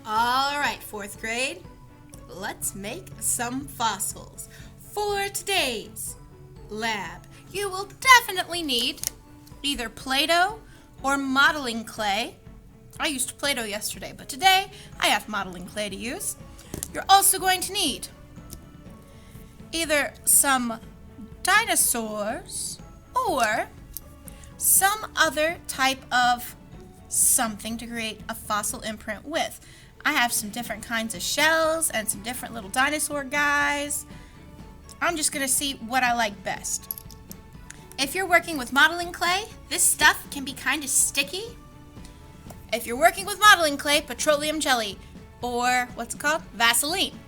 All right, fourth grade, let's make some fossils. For today's lab, you will definitely need either Play-Doh or modeling clay. I used Play-Doh yesterday, but today I have modeling clay to use. You're also going to need either some dinosaurs or some other type of something to create a fossil imprint with. I have some different kinds of shells and some different little dinosaur guys. I'm just going to see what I like best. If you're working with modeling clay, this stuff can be kind of sticky. If you're working with modeling clay, petroleum jelly or what's it called? Vaseline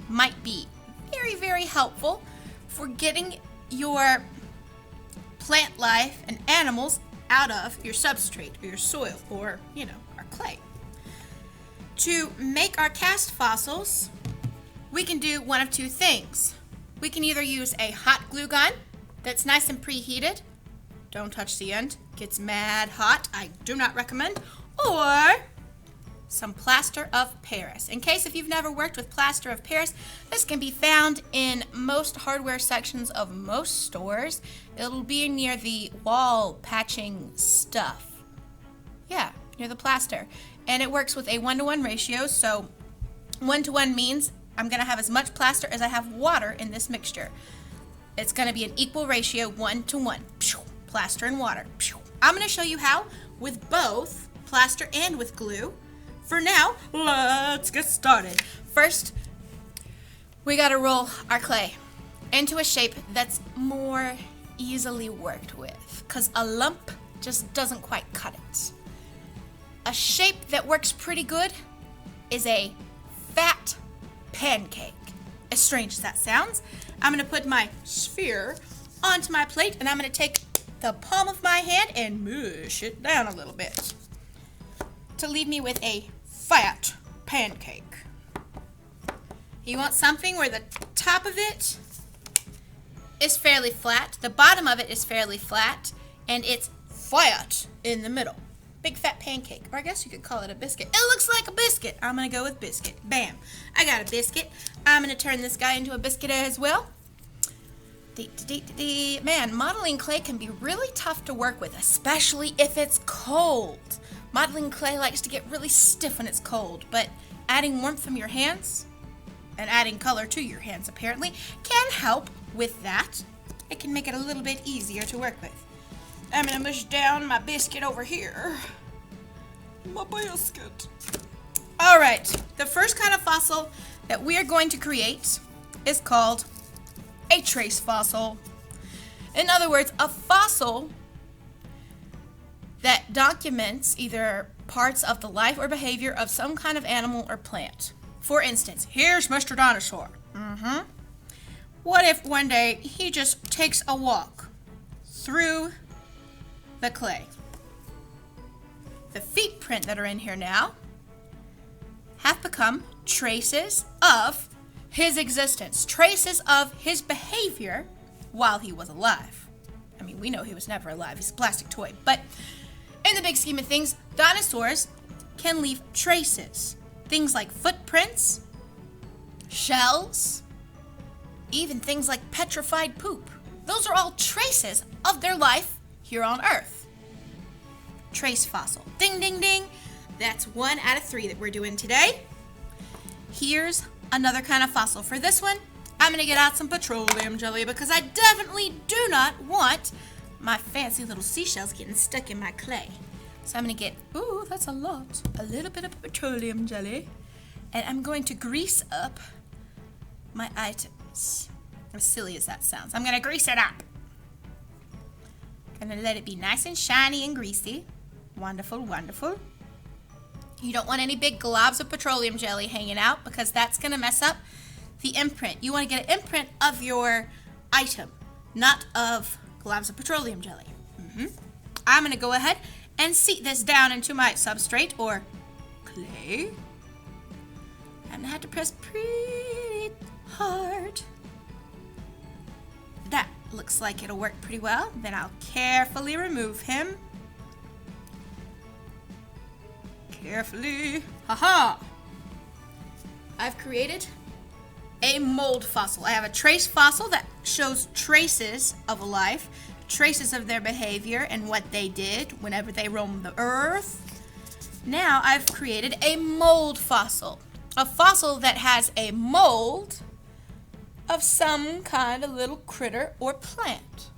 might be very, very helpful for getting your plant life and animals out of your substrate or your soil or, our clay. To make our cast fossils, we can do one of two things. We can either use a hot glue gun that's nice and preheated. Don't touch the end. Gets mad hot. I do not recommend. Or some plaster of Paris. In case if you've never worked with plaster of Paris, this can be found in most hardware sections of most stores. It'll be near the wall patching stuff. Yeah, near the plaster. And it works with a 1-to-1 ratio, so 1-to-1 means I'm going to have as much plaster as I have water in this mixture. It's going to be an equal ratio, 1-to-1. Plaster and water. I'm going to show you how with both plaster and with glue. For now, let's get started. First, we got to roll our clay into a shape that's more easily worked with, because a lump just doesn't quite cut it. A shape that works pretty good is a fat pancake. As strange as that sounds, I'm going to put my sphere onto my plate and I'm going to take the palm of my hand and mush it down a little bit to leave me with a fat pancake. You want something where the top of it is fairly flat, the bottom of it is fairly flat, and it's flat in the middle. Big fat pancake, or I guess you could call it a biscuit. It looks like a biscuit. I'm going to go with biscuit. Bam. I got a biscuit. I'm going to turn this guy into a biscuit as well. Man, modeling clay can be really tough to work with, especially if it's cold. Modeling clay likes to get really stiff when it's cold, but adding warmth from your hands and adding color to your hands apparently can help with that. It can make it a little bit easier to work with. I'm going to mush down my biscuit over here. My biscuit. All right, the first kind of fossil that we are going to create is called a trace fossil. In other words, a fossil that documents either parts of the life or behavior of some kind of animal or plant. For instance, here's Mr. Dinosaur. What if one day he just takes a walk through the clay? The feet print that are in here now have become traces of his existence, traces of his behavior while he was alive. I mean, we know he was never alive. He's a plastic toy. But in the big scheme of things, dinosaurs can leave traces. Things like footprints, shells, even things like petrified poop. Those are all traces of their life here on Earth. Trace fossil. Ding, ding, ding. That's 1 out of 3 that we're doing today. Here's another kind of fossil. For this one, I'm going to get out some petroleum jelly because I definitely do not want my fancy little seashells getting stuck in my clay. So I'm going to get, ooh, that's a little bit of petroleum jelly. And I'm going to grease up my items. As silly as that sounds. I'm going to grease it up. Gonna let it be nice and shiny and greasy. Wonderful, wonderful. You don't want any big globs of petroleum jelly hanging out because that's gonna mess up the imprint. You want to get an imprint of your item, not of globs of petroleum jelly. I'm gonna go ahead and seat this down into my substrate or clay. I'm gonna have to press pretty hard. That looks like it'll work pretty well. Then I'll carefully remove him. Carefully. Haha! I've created a mold fossil. I have a trace fossil that shows traces of a life, traces of their behavior and what they did whenever they roamed the earth. Now I've created a mold fossil, a fossil that has a mold of some kind of little critter or plant.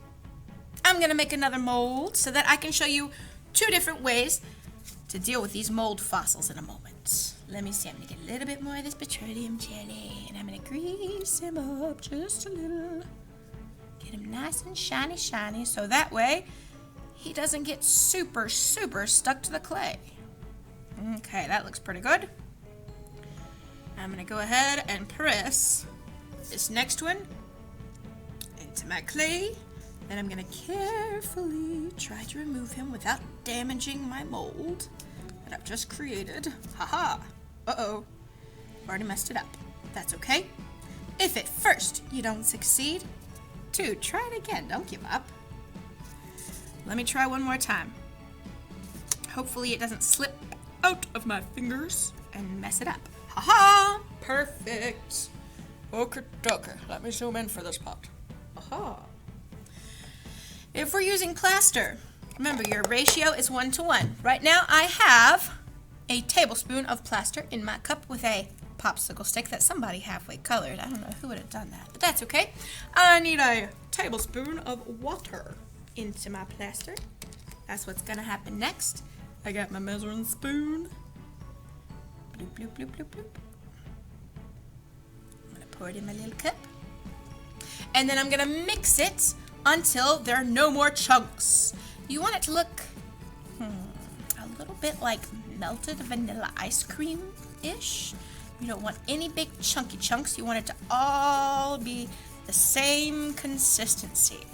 I'm going to make another mold so that I can show you two different ways to deal with these mold fossils in a moment. Let me see, I'm going to get a little bit more of this petroleum jelly, and I'm going to grease him up just a little. Get him nice and shiny, shiny, so that way he doesn't get super, super stuck to the clay. Okay, that looks pretty good. I'm going to go ahead and press this next one into my clay. Then I'm going to carefully try to remove him without damaging my mold that I've just created. Haha. Uh-oh. Already messed it up. That's okay. If at first you don't succeed, dude, try it again. Don't give up. Let me try one more time. Hopefully it doesn't slip out of my fingers and mess it up. Haha. Perfect. Okay. Let me zoom in for this part. Aha. If we're using plaster, remember your ratio is 1:1. Right now I have a tablespoon of plaster in my cup with a popsicle stick that somebody halfway colored. I don't know who would have done that, but that's okay. I need a tablespoon of water into my plaster. That's what's gonna happen next. I got my measuring spoon. Bloop, bloop, bloop, bloop, bloop. I'm gonna pour it in my little cup. And then I'm gonna mix it until there are no more chunks. You want it to look a little bit like melted vanilla ice cream-ish. You don't want any big chunky chunks. You want it to all be the same consistency.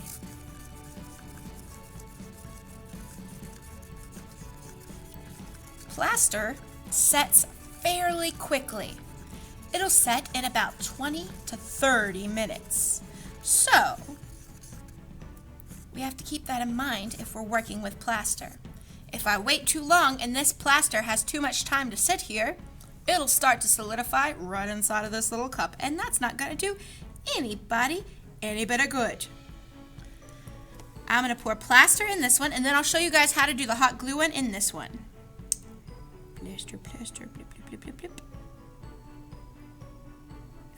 Plaster sets fairly quickly. It'll set in about 20 to 30 minutes. So, we have to keep that in mind if we're working with plaster. If I wait too long and this plaster has too much time to sit here, it'll start to solidify right inside of this little cup, and that's not going to do anybody any bit of good. I'm going to pour plaster in this one, and then I'll show you guys how to do the hot glue one in this one. Plaster, plaster, blip, blip, blip, blip, blip.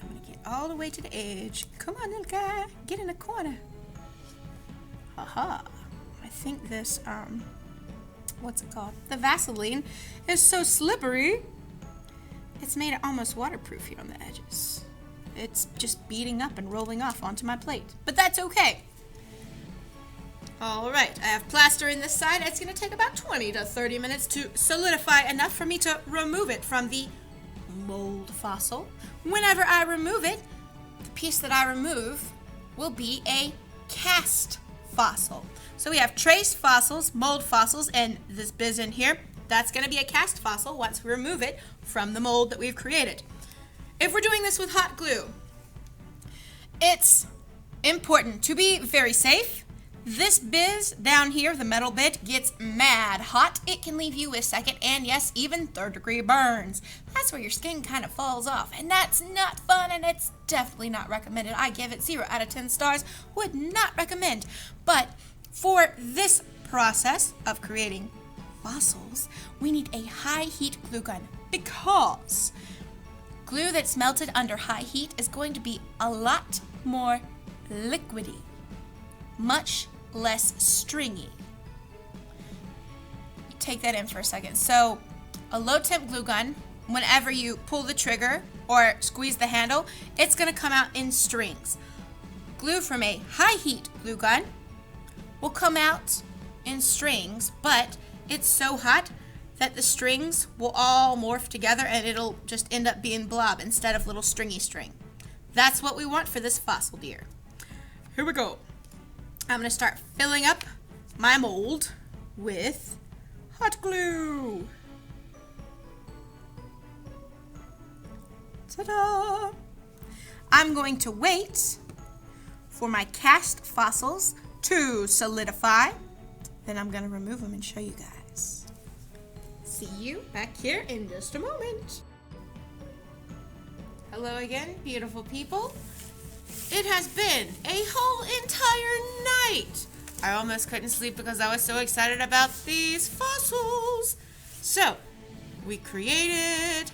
I'm going to get all the way to the edge. Come on, little guy, get in the corner. Haha, I think this, what's it called? The Vaseline is so slippery, it's made it almost waterproof here on the edges. It's just beating up and rolling off onto my plate, but that's okay. All right, I have plaster in this side. It's gonna take about 20 to 30 minutes to solidify enough for me to remove it from the mold fossil. Whenever I remove it, the piece that I remove will be a cast fossil. So we have trace fossils, mold fossils, and this biz in here, that's going to be a cast fossil once we remove it from the mold that we've created. If we're doing this with hot glue, it's important to be very safe. This biz down here, the metal bit, gets mad hot. It can leave you with second and yes, even third-degree burns. That's where your skin kind of falls off, and that's not fun, and it's definitely not recommended. I give it 0 out of 10 stars. Would not recommend. But for this process of creating fossils, we need a high heat glue gun, because glue that's melted under high heat is going to be a lot more liquidy, much less stringy. Take that in for a second. So a low temp glue gun, whenever you pull the trigger or squeeze the handle, it's going to come out in strings. Glue from a high heat glue gun will come out in strings, but it's so hot that the strings will all morph together and it'll just end up being blob instead of little stringy string. That's what we want for this fossil deer. Here we go. I'm going to start filling up my mold with hot glue. Ta-da! I'm going to wait for my cast fossils to solidify. Then I'm going to remove them and show you guys. See you back here in just a moment. Hello again, beautiful people. It has been a whole entire night. I almost couldn't sleep because I was so excited about these fossils. So, we created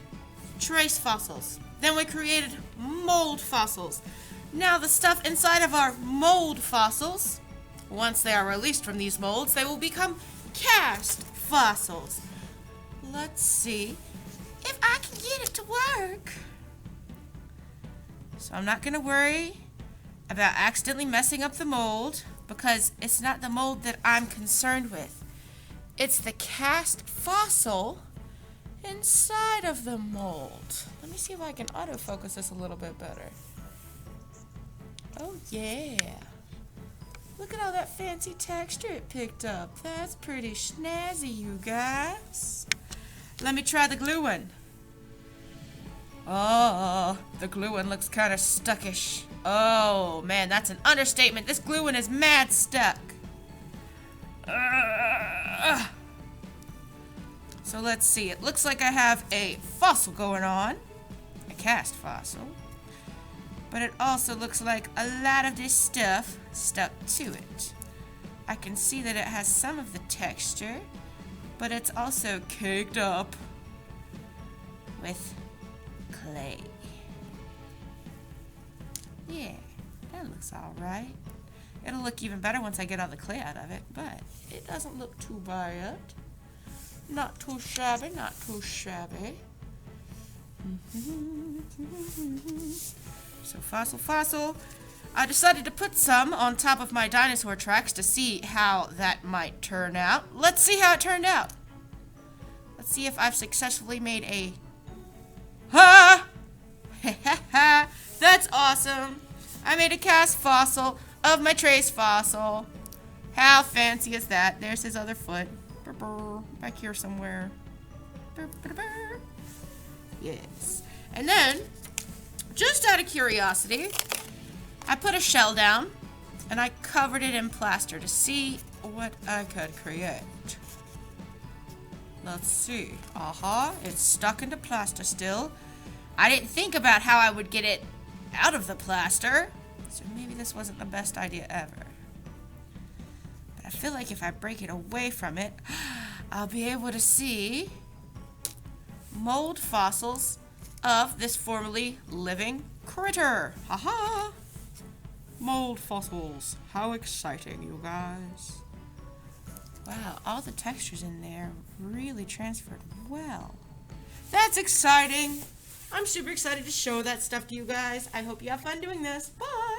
trace fossils. Then we created mold fossils. Now the stuff inside of our mold fossils, once they are released from these molds, they will become cast fossils. Let's see if I can get it to work. So I'm not going to worry about accidentally messing up the mold because it's not the mold that I'm concerned with. It's the cast fossil inside of the mold. Let me see if I can autofocus this a little bit better. Oh yeah. Look at all that fancy texture it picked up. That's pretty snazzy, you guys. Let me try the glue one. Oh, the glue one looks kind of stuckish. Oh man, that's an understatement. This glue one is mad stuck. So let's see. It looks like I have a fossil going on. A cast fossil. But it also looks like a lot of this stuff stuck to it. I can see that it has some of the texture, but it's also caked up with clay. Yeah, that looks alright. It'll look even better once I get all the clay out of it, but it doesn't look too bad. Not too shabby, not too shabby. So fossil. I decided to put some on top of my dinosaur tracks to see how that might turn out. Let's see how it turned out. Let's see if I've successfully made a... Ha! That's awesome. I made a cast fossil of my trace fossil. How fancy is that? There's his other foot. Back here somewhere. Yes. And then, just out of curiosity, I put a shell down and I covered it in plaster to see what I could create. Let's see. It's stuck into plaster still. I didn't think about how I would get it out of the plaster, so maybe this wasn't the best idea ever. But I feel like if I break it away from it, I'll be able to see mold fossils of this formerly living critter. Haha! Mold fossils. How exciting, you guys. Wow, all the textures in there really transferred well. That's exciting. I'm super excited to show that stuff to you guys. I hope you have fun doing this. Bye!